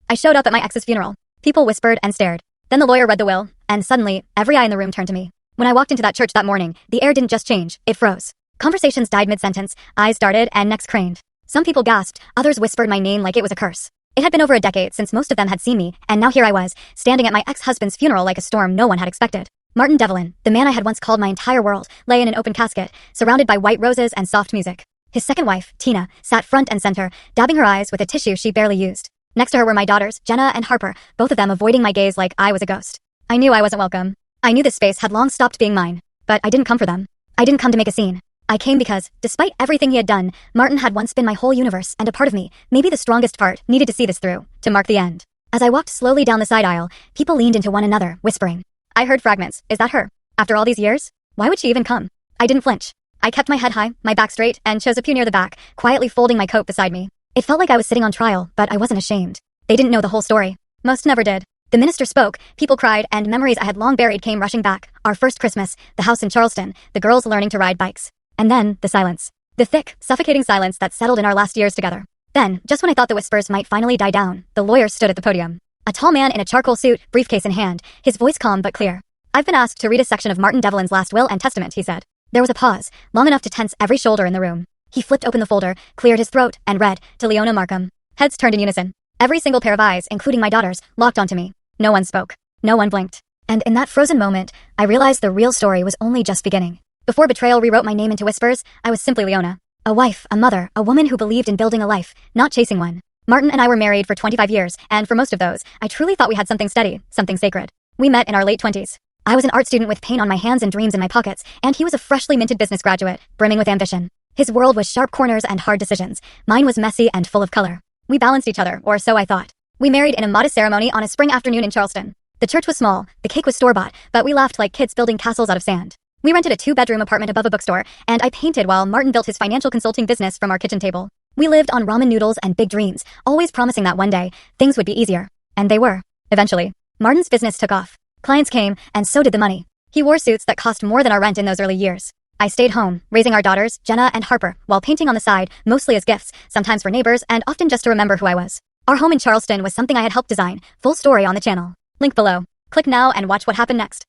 I showed up at my ex's funeral. People whispered and stared. Then the lawyer read the will, and suddenly, every eye in the room turned to me. When I walked into that church that morning, the air didn't just change, it froze. Conversations died mid-sentence, eyes darted, and necks craned. Some people gasped, others whispered my name like it was a curse. It had been over a decade since most of them had seen me, and now here I was, standing at my ex-husband's funeral like a storm no one had expected. Martin Devlin, the man I had once called my entire world, lay in an open casket, surrounded by white roses and soft music. His second wife, Tina, sat front and center, dabbing her eyes with a tissue she barely used. Next to her were my daughters, Jenna and Harper, both of them avoiding my gaze like I was a ghost. I knew I wasn't welcome. I knew this space had long stopped being mine. But I didn't come for them. I didn't come to make a scene. I came because, despite everything he had done, Martin had once been my whole universe, and a part of me, maybe the strongest part, needed to see this through, to mark the end. As I walked slowly down the side aisle, people leaned into one another, whispering. I heard fragments. Is that her? After all these years? Why would she even come? I didn't flinch. I kept my head high, my back straight, and chose a pew near the back, quietly folding my coat beside me. It felt like I was sitting on trial, but I wasn't ashamed. They didn't know the whole story. Most never did. The minister spoke, people cried, and memories I had long buried came rushing back. Our first Christmas, the house in Charleston, the girls learning to ride bikes. And then, the silence. The thick, suffocating silence that settled in our last years together. Then, just when I thought the whispers might finally die down, the lawyer stood at the podium. A tall man in a charcoal suit, briefcase in hand, his voice calm but clear. I've been asked to read a section of Martin Devlin's last will and testament, he said. There was a pause, long enough to tense every shoulder in the room. He flipped open the folder, cleared his throat, and read, to Leona Markham. Heads turned in unison. Every single pair of eyes, including my daughter's, locked onto me. No one spoke. No one blinked. And in that frozen moment, I realized the real story was only just beginning. Before betrayal rewrote my name into whispers, I was simply Leona. A wife, a mother, a woman who believed in building a life, not chasing one. Martin and I were married for 25 years, and for most of those, I truly thought we had something steady, something sacred. We met in our late 20s. I was an art student with paint on my hands and dreams in my pockets, and he was a freshly minted business graduate, brimming with ambition. His world was sharp corners and hard decisions. Mine was messy and full of color. We balanced each other, or so I thought. We married in a modest ceremony on a spring afternoon in Charleston. The church was small, the cake was store-bought, but we laughed like kids building castles out of sand. We rented a 2-bedroom apartment above a bookstore, and I painted while Martin built his financial consulting business from our kitchen table. We lived on ramen noodles and big dreams, always promising that one day, things would be easier. And they were. Eventually. Martin's business took off. Clients came, and so did the money. He wore suits that cost more than our rent in those early years. I stayed home, raising our daughters, Jenna and Harper, while painting on the side, mostly as gifts, sometimes for neighbors, and often just to remember who I was. Our home in Charleston was something I had helped design. Full story on the channel. Link below. Click now and watch what happened next.